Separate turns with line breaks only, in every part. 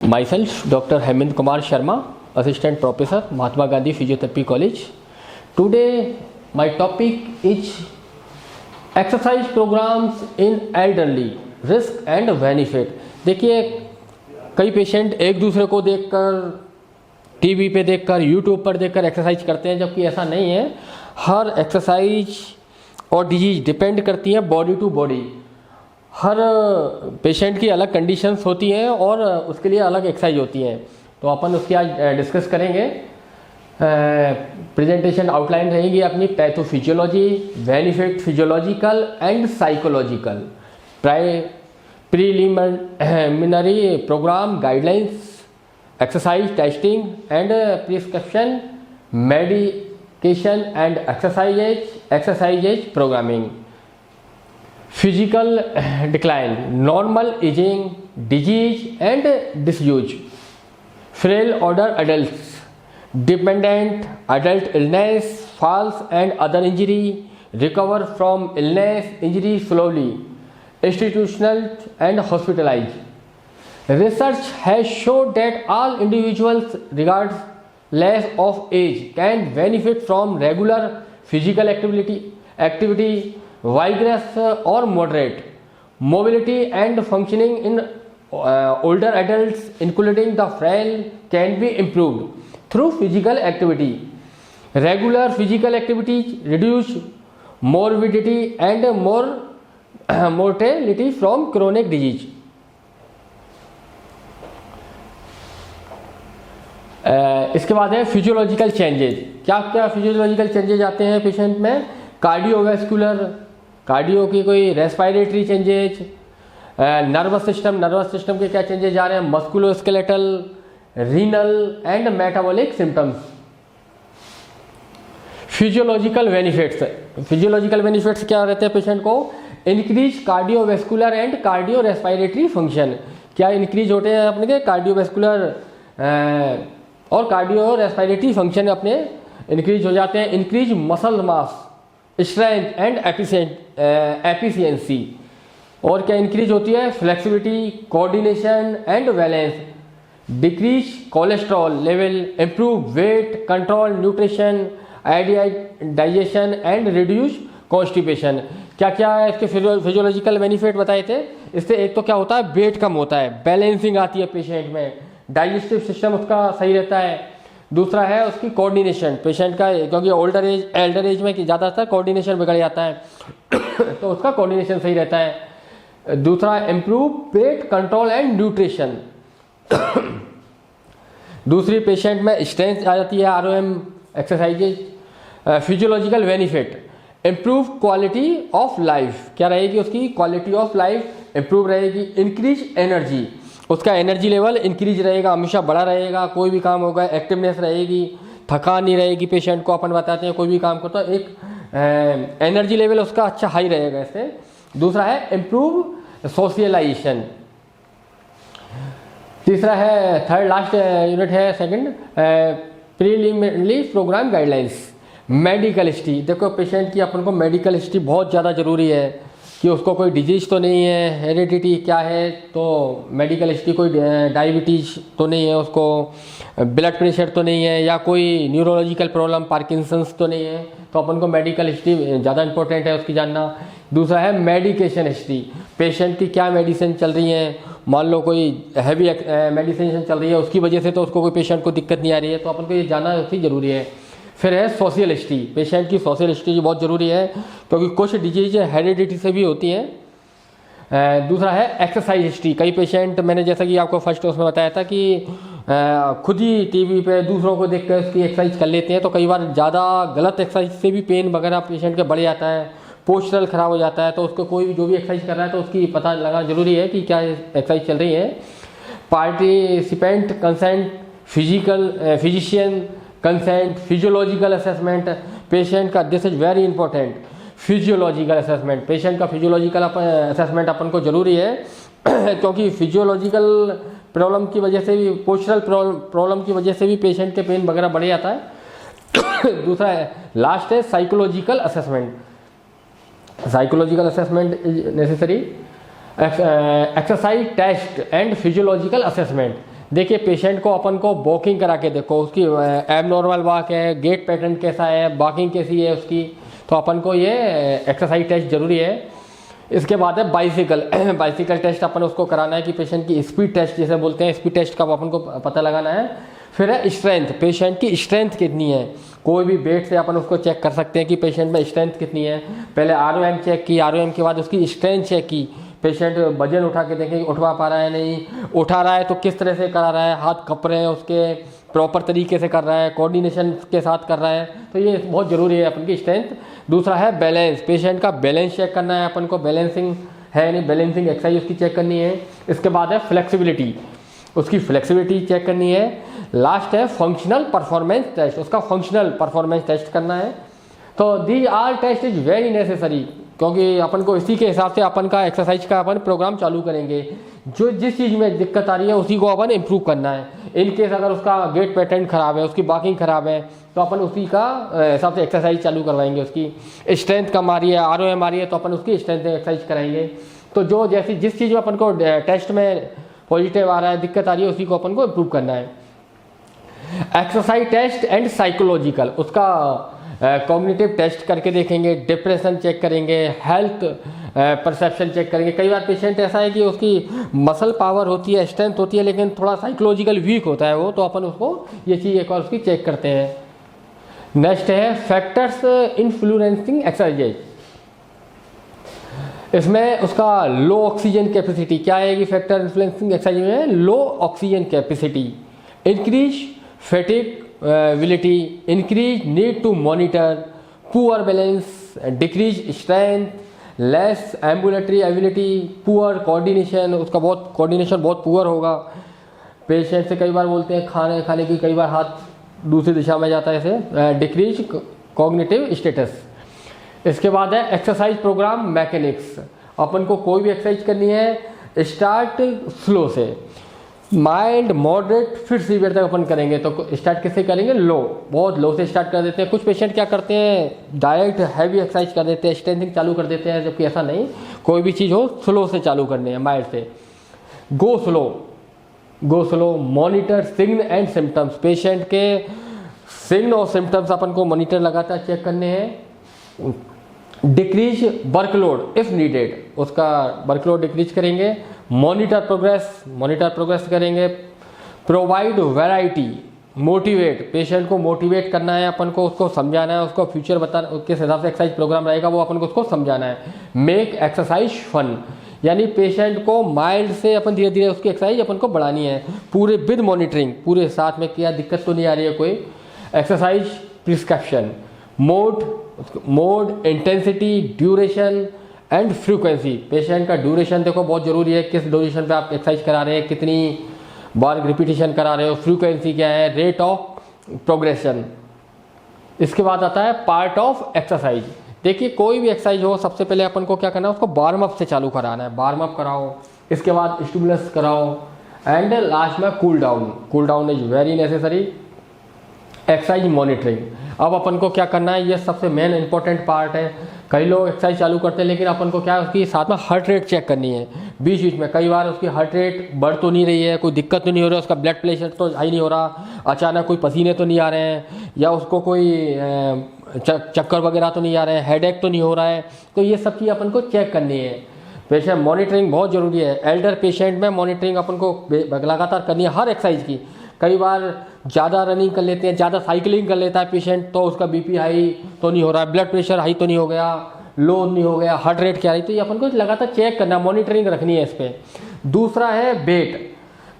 Myself, Dr. Hemant Kumar Sharma, Assistant Professor, Mahatma Gandhi Physiotherapy College. Today, my topic is exercise programs in elderly, risk and benefit. देखिए, कई patient एक दूसरे को देखकर, TV पे देखकर, यूट्यूब पर देखकर एक्सरसाइज करते हैं, जबकि ऐसा नहीं है। हर एक्सरसाइज और डिजीज डिपेंड करती है बॉडी टू बॉडी। हर पेशेंट की अलग कंडीशंस होती हैं और उसके लिए अलग एक्सरसाइज होती हैं। तो अपन उसकी आज डिस्कस करेंगे। प्रेजेंटेशन आउटलाइन रहेगी अपनी pathophysiology, benefit physiological and psychological, preliminary programme guidelines, exercise testing and prescription, medication and exercises programming, physical decline, normal ageing, disease and disuse, frail older adults, dependent adult illness, falls and other injury, recover from illness, injury slowly, institutional and hospitalized. Research has shown that all individuals regardless of age can benefit from regular physical activity, vigorous or moderate mobility and functioning in older adults, including the frail, can be improved through physical activity. Regular physical activities reduce morbidity and mortality from chronic disease. इसके बाद है physiological changes. क्या क्या physiological changes आते हैं patient में? Cardiovascular, cardio की कोई रेस्पिरेटरी चेंजेज, नर्वस सिस्टम के क्या चेंजेज आ रहे हैं? Musculoskeletal, renal and metabolic symptoms. Physiological benefits क्या रहते हैं पेशेंट को? Increase cardiovascular and cardio respiratory function. क्या इंक्रीज होते हैं अपने के कार्डियोवैस्कुलर और कार्डियो रेस्पिरेटरी फंक्शन अपने इंक्रीज हो जाते हैं। Increase muscle mass, strength and efficiency. और क्या इंक्रीज होती है? Flexibility, coordination and balance. Decrease cholesterol level, improve weight control, nutrition, digestion and reduce constipation. क्या क्या है इसके फिजियोलॉजिकल बेनिफिट बताए थे? इससे एक तो क्या होता है? वेट कम होता है, बैलेंसिंग आती है पेशेंट में, डाइजेस्टिव सिस्टम उसका सही रहता है। दूसरा है उसकी कोऑर्डिनेशन, पेशेंट का, क्योंकि एल्डर एज में ज़्यादातर कोऑर्डिनेशन बिगड़ जाता है तो उसका कोऑर्डिनेशन सही रहता है। दूसरा, improve weight control and nutrition. दूसरी, पेशेंट में स्ट्रेंथ आ जाती है, ROM exercises. Physiological benefit, improve quality of life. क्या रहेगी उसकी क्वालिटी ऑफ लाइफ? इम्प्रूव रहेगी। इंक्रीज एनर्जी, उसका एनर्जी लेवल इंक्रीज रहेगा, हमेशा बड़ा रहेगा। कोई भी काम होगा, एक्टिवनेस रहेगी, थकान नहीं रहेगी पेशेंट को। अपन बताते हैं कोई भी काम को तो एक एनर्जी लेवल उसका अच्छा हाई रहेगा इससे। दूसरा है इम्प्रूव सोशलाइजेशन। तीसरा है, थर्ड लास्ट यूनिट है second, preliminary programme guidelines. Medical history, देखो पेशेंट की अपन को मेडिकल हिस्ट्री बहुत ज़्यादा ज़रूरी है कि उसको कोई डिजीज़ तो नहीं है, हेरिडिटी क्या है, तो मेडिकल हिस्ट्री, कोई डायबिटीज़ तो नहीं है उसको, ब्लड प्रेशर तो नहीं है, या कोई न्यूरोलॉजिकल प्रॉब्लम पार्किंसंस तो नहीं है, तो अपन को मेडिकल हिस्ट्री ज़्यादा इंपॉर्टेंट है उसकी जानना। दूसरा है मेडिकेशन हिस्ट्री, पेशेंट की क्या मेडिसिन चल रही है। मान लो कोई हैवी मेडिसिन चल रही है, उसकी वजह से तो उसको कोई पेशेंट को दिक्कत नहीं आ रही है, तो अपन को ये जानना उसकी ज़रूरी है। फिर है सोशल हिस्ट्री, पेशेंट की सोशल हिस्ट्री बहुत ज़रूरी है क्योंकि कुछ डिजीज हेरिडिटी से भी होती हैं। दूसरा है एक्सरसाइज हिस्ट्री। कई पेशेंट, मैंने जैसा कि आपको फर्स्ट उसमें बताया था कि खुद ही टीवी पे दूसरों को देखकर उसकी एक्सरसाइज कर लेते हैं, तो कई बार ज़्यादा गलत एक्सरसाइज से भी पेन वगैरह पेशेंट के बढ़ जाता है, पोस्चरल खराब हो जाता है। तो उसको कोई भी जो भी एक्सरसाइज कर रहा है तो उसकी पता लगाना जरूरी है कि क्या एक्सरसाइज चल रही है। Participant consent, physician consent, physiological assessment patient का, this is very important. Physiological assessment, patient का फिजियोलॉजिकल असेसमेंट अपन को जरूरी है क्योंकि फिजियोलॉजिकल प्रॉब्लम की वजह से भी, पोस्चरल प्रॉब्लम की वजह से भी पेशेंट के पेन वगैरह बढ़ जाता है। दूसरा है, लास्ट है psychological assessment. Psychological assessment is necessary. Exercise test and physiological assessment. देखिए पेशेंट को अपन को वॉकिंग करा के देखो, उसकी एबनॉर्मल वॉक है, गेट पैटर्न कैसा है, वॉकिंग कैसी है उसकी, तो अपन को ये एक्सरसाइज टेस्ट जरूरी है। इसके बाद है बाइसिकल बाइसिकल टेस्ट अपन उसको कराना है कि पेशेंट की स्पीड टेस्ट जिसे बोलते हैं, स्पीड टेस्ट का अपन को पता लगाना है। फिर है स्ट्रेंथ, पेशेंट की स्ट्रेंथ कितनी है, कोई भी वेट से अपन उसको चेक कर सकते हैं कि पेशेंट में स्ट्रेंथ कितनी है। पहले ROM चेक की, ROM के बाद उसकी स्ट्रेंथ चेक की, पेशेंट वजन उठा के देखें उठवा पा रहा है नहीं, उठा रहा है तो किस तरह से करा रहा है, हाथ कप रहे हैं उसके, प्रॉपर तरीके से कर रहा है, कोऑर्डिनेशन के साथ कर रहा है, तो ये बहुत ज़रूरी है अपन की स्ट्रेंथ। दूसरा है बैलेंस, पेशेंट का बैलेंस चेक करना है अपन को, बैलेंसिंग है नहीं, बैलेंसिंग एक्सरसाइज उसकी चेक करनी है। इसके बाद है फ्लेक्सिबिलिटी, उसकी फ्लेक्सिबिलिटी चेक करनी है। लास्ट है फंक्शनल परफॉर्मेंस टेस्ट, उसका फंक्शनल परफॉर्मेंस टेस्ट करना है। तो the R test is very necessary, क्योंकि अपन को इसी के हिसाब से अपन का एक्सरसाइज का अपन प्रोग्राम चालू करेंगे। जो जिस चीज़ में दिक्कत आ रही है उसी को अपन इम्प्रूव करना है। इन केस अगर उसका गेट पैटर्न खराब है, उसकी वॉकिंग खराब है, तो अपन उसी का हिसाब से एक्सरसाइज चालू करवाएंगे। उसकी स्ट्रेंथ कम आ रही है, ROM आ रही है, तो अपन उसकी स्ट्रेंथ एक्सरसाइज कराएंगे। तो जो जैसी जिस चीज़ में अपन को टेस्ट में पॉजिटिव आ रहा है, दिक्कत आ रही है, उसी को अपन को इम्प्रूव करना है। एक्सरसाइज टेस्ट एंड साइकोलॉजिकल, उसका कॉग्निटिव टेस्ट करके देखेंगे, डिप्रेशन चेक करेंगे, हेल्थ परसेप्शन चेक करेंगे। कई बार पेशेंट ऐसा है कि उसकी मसल पावर होती है, स्ट्रेंथ होती है, लेकिन थोड़ा साइकोलॉजिकल वीक होता है वो, तो अपन उसको ये चीज़ एक बार उसकी चेक करते हैं। नेक्स्ट है फैक्टर्स इन्फ्लुएंसिंग एक्सरसाइज, इसमें उसका लो ऑक्सीजन कैपेसिटी क्या आएगी, फैक्टर इन्फ्लुएंसिंग एक्सरसाइज में low oxygen capacity, increase fatigability, increase need to monitor, poor balance, decrease strength, less ambulatory ability, poor coordination, उसका बहुत कोऑर्डिनेशन बहुत पुअर होगा। पेशेंट से कई बार बोलते हैं खाने की, कई बार हाथ दूसरी दिशा में जाता है, ऐसे डिक्रीज कॉग्निटिव स्टेटस। इसके बाद है एक्सरसाइज प्रोग्राम मैकेनिक्स, अपन को कोई भी एक्सरसाइज करनी है स्टार्ट स्लो से, माइल्ड मॉडरेट फिर सीवियर तक अपन करेंगे। तो स्टार्ट किससे करेंगे, लो, बहुत लो से स्टार्ट कर देते हैं। कुछ पेशेंट क्या करते हैं डायरेक्ट हैवी एक्सरसाइज कर देते हैं, स्ट्रेंथिंग चालू कर देते हैं, जबकि ऐसा नहीं, कोई भी चीज़ हो स्लो से चालू करनी है, माइल्ड से। Go slow, monitor sign and symptoms, patient के सिग्न और सिम्टम्स अपन को मॉनिटर लगातार चेक करने हैं। डिक्रीज वर्कलोड इफ नीडेड, उसका वर्कलोड डिक्रीज करेंगे। मॉनिटर प्रोग्रेस करेंगे। प्रोवाइड वैरायटी, मोटिवेट, पेशेंट को मोटिवेट करना है अपन को, उसको समझाना है, उसको फ्यूचर बताना, उसके हिसाब से एक्सरसाइज प्रोग्राम रहेगा वो अपन को उसको समझाना है। मेक एक्सरसाइज फन, यानी पेशेंट को माइल्ड से अपन धीरे धीरे उसकी एक्सरसाइज अपन को बढ़ानी है, पूरे विद मॉनिटरिंग, पूरे साथ में क्या दिक्कत तो नहीं आ रही है कोई। Exercise prescription, mode, intensity, duration and frequency, patient का ड्यूरेशन देखो बहुत ज़रूरी है, किस ड्यूरेशन पे आप एक्सरसाइज करा रहे हैं, कितनी बार रिपीटिशन करा रहे हो, फ्रीक्वेंसी क्या है, रेट ऑफ प्रोग्रेशन। इसके बाद आता है पार्ट ऑफ एक्सरसाइज। देखिए कोई भी एक्सरसाइज हो, सबसे पहले अपन को क्या करना है, उसको वार्म अप से चालू कराना है, वार्म अप कराओ, इसके बाद स्टिमुलस कराओ एंड लास्ट में cool down is very necessary. Exercise monitoring, अब अपन को क्या करना है, ये सबसे मेन इंपॉर्टेंट पार्ट है। कई लोग एक्सरसाइज चालू करते हैं, लेकिन अपन को क्या है उसकी साथ में हार्ट रेट चेक करनी है बीच बीच में। कई बार उसकी हार्ट रेट बढ़ तो नहीं रही है, कोई दिक्कत तो नहीं हो रही है, उसका ब्लड प्रेशर तो हाई नहीं हो रहा, अचानक कोई पसीने तो नहीं आ रहे हैं, या उसको कोई चक्कर वगैरह तो नहीं आ रहे हैं, हेडेक तो नहीं हो रहा है, तो ये सब चीज़ अपन को चेक करनी है। पेशेंट मॉनिटरिंग बहुत ज़रूरी है। एल्डर पेशेंट में मॉनिटरिंग अपन को लगातार करनी है हर एक्सरसाइज की। कई बार ज़्यादा रनिंग कर लेते हैं, ज़्यादा साइकिलिंग कर लेता है पेशेंट, तो उसका बीपी हाई तो नहीं हो रहा, ब्लड प्रेशर हाई तो नहीं हो गया, लो नहीं हो गया, हार्ट रेट क्या रही, तो ये अपन को लगातार चेक करना, मॉनिटरिंग रखनी है इस पर। दूसरा है वेट,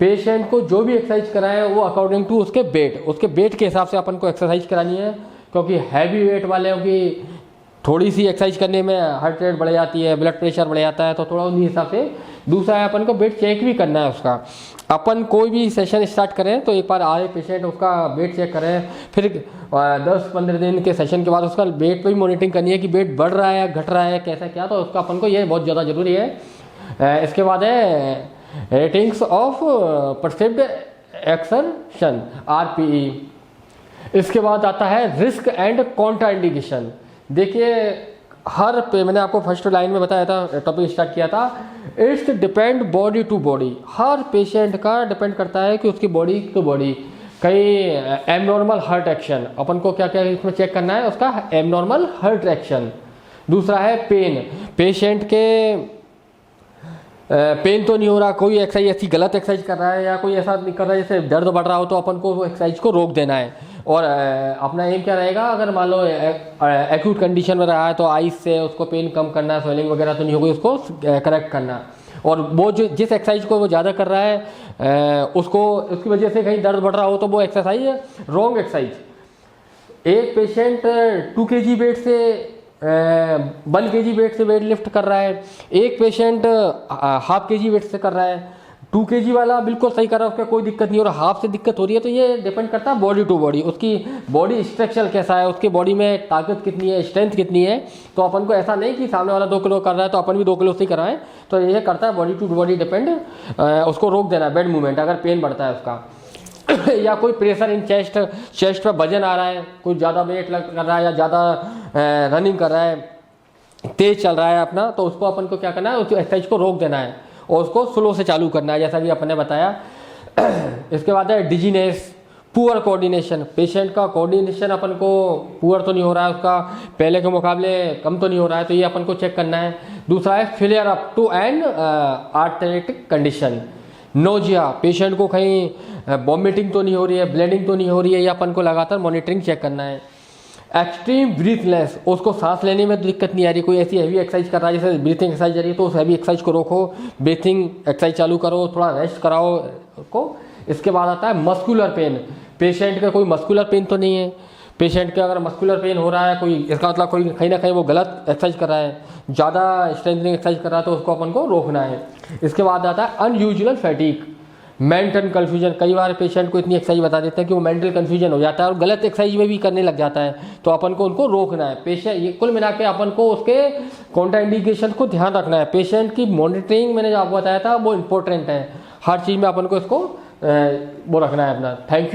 पेशेंट को जो भी एक्सरसाइज कराए वो अकॉर्डिंग टू उसके वेट के हिसाब से अपन को एक्सरसाइज करानी है, क्योंकि हैवी वेट वाले की थोड़ी सी एक्सरसाइज करने में हार्ट रेट बढ़ जाती है, ब्लड प्रेशर बढ़ जाता है, तो थोड़ा उन्हीं हिसाब से। दूसरा है अपन को वेट चेक भी करना है उसका। अपन कोई भी सेशन स्टार्ट करें तो एक बार आए पेशेंट उसका वेट चेक करें, फिर 10-15 दिन के सेशन के बाद उसका वेट पे भी मॉनिटरिंग करनी है कि वेट बढ़ रहा है घट रहा है कैसा क्या, तो उसका अपन को ये बहुत ज़्यादा ज़रूरी है। इसके बाद है रेटिंग्स ऑफ परसेप्ड एक्सर्शन RPE। इसके बाद आता है रिस्क एंड कॉन्ट्रा इंडिकेशन। देखिए हर पे मैंने आपको फर्स्ट लाइन में बताया था, टॉपिक स्टार्ट किया था, it's depend body to body. हर पेशेंट का डिपेंड करता है कि उसकी बॉडी टू बॉडी। कहीं एबनॉर्मल हार्ट एक्शन, अपन को क्या क्या इसमें चेक करना है, उसका एबनॉर्मल हार्ट एक्शन। दूसरा है पेन, पेशेंट के पेन तो नहीं हो रहा, कोई एक्सरसाइज ऐसी गलत एक्सरसाइज कर रहा है या कोई ऐसा नहीं कर रहा है जैसे दर्द बढ़ रहा हो, तो अपन को वो एक्सरसाइज को रोक देना है। और अपना एम क्या रहेगा, अगर मान लो एक्यूट कंडीशन में रहा है तो आइस से उसको पेन कम करना, स्वेलिंग वगैरह तो नहीं होगी, उसको करेक्ट करना। और वो जो जिस एक्सरसाइज को वो ज़्यादा कर रहा है उसको उसकी वजह से कहीं दर्द बढ़ रहा हो तो वो एक्सरसाइज रॉन्ग एक्सरसाइज। एक पेशेंट 2 kg वेट से 1 kg वेट से वेट लिफ्ट कर रहा है, एक पेशेंट ½ kg वेट से कर रहा है। 2 kg वाला बिल्कुल सही कर रहा है, उसका कोई दिक्कत नहीं, और हाफ से दिक्कत हो रही है, तो ये डिपेंड करता है बॉडी टू बॉडी, उसकी बॉडी स्ट्रक्चर कैसा है, उसकी बॉडी में ताकत कितनी है, स्ट्रेंथ कितनी है। तो अपन को ऐसा नहीं कि सामने वाला 2 किलो कर रहा है तो अपन भी 2 किलो से ही कराएं, तो ये करता है बॉडी टू बॉडी डिपेंड। उसको रोक देना, बेड मूवमेंट अगर पेन बढ़ता है उसका या कोई प्रेशर इन चेस्ट पे वजन आ रहा है, कोई ज़्यादा वेट कर रहा है या ज़्यादा रनिंग कर रहा है, तेज चल रहा है अपना, तो उसको अपन को क्या करना है, उस एक्सरसाइज को रोक देना है और उसको स्लो से चालू करना है, जैसा कि अपन ने बताया। इसके बाद है डिजीनेस, पुअर कोऑर्डिनेशन। पेशेंट का कोऑर्डिनेशन अपन को पुअर तो नहीं हो रहा है, उसका पहले के मुकाबले कम तो नहीं हो रहा है, तो ये अपन को चेक करना है। दूसरा है failure up to and arthritic condition. Nausea, patient को कहीं वॉमिटिंग तो नहीं हो रही है, ब्लीडिंग तो नहीं हो रही है, ये अपन को लगातार मॉनिटरिंग चेक करना है। एक्सट्रीम ब्रीथलेस, उसको सांस लेने में दिक्कत नहीं आ रही, कोई ऐसी हैवी एक्सरसाइज कर रहा है जैसे ब्रीथिंग एक्सरसाइज आ रही है, तो उस हैवी एक्सरसाइज को रोको, ब्रीथिंग एक्सरसाइज चालू करो, थोड़ा रेस्ट कराओ उसको। इसके बाद आता है मस्कुलर पेन। पेशेंट का कोई मस्कुलर पेन तो नहीं है, पेशेंट के अगर मस्कुलर पेन हो रहा है कोई, इसका मतलब कोई कहीं ना कहीं वो गलत एक्सरसाइज कर रहा है, ज़्यादा स्ट्रेंथनिंग एक्सरसाइज कर रहा है, तो उसको अपन को रोकना है। इसके बाद आता है अनयूजुअल फैटिक, मेंटल कन्फ्यूजन। कई बार पेशेंट को इतनी एक्सरसाइज बता देते हैं कि वो मेंटल कन्फ्यूजन हो जाता है और गलत एक्सरसाइज में भी करने लग जाता है, तो अपन को उनको रोकना है। पेशेंट ये कुल मिला के अपन को उसके कॉन्ट्राइंडिकेशन को ध्यान रखना है। पेशेंट की मॉनिटरिंग मैंने जो आपको बताया था वो इंपॉर्टेंट है, हर चीज़ में अपन को इसको वो रखना है अपना। Thank you.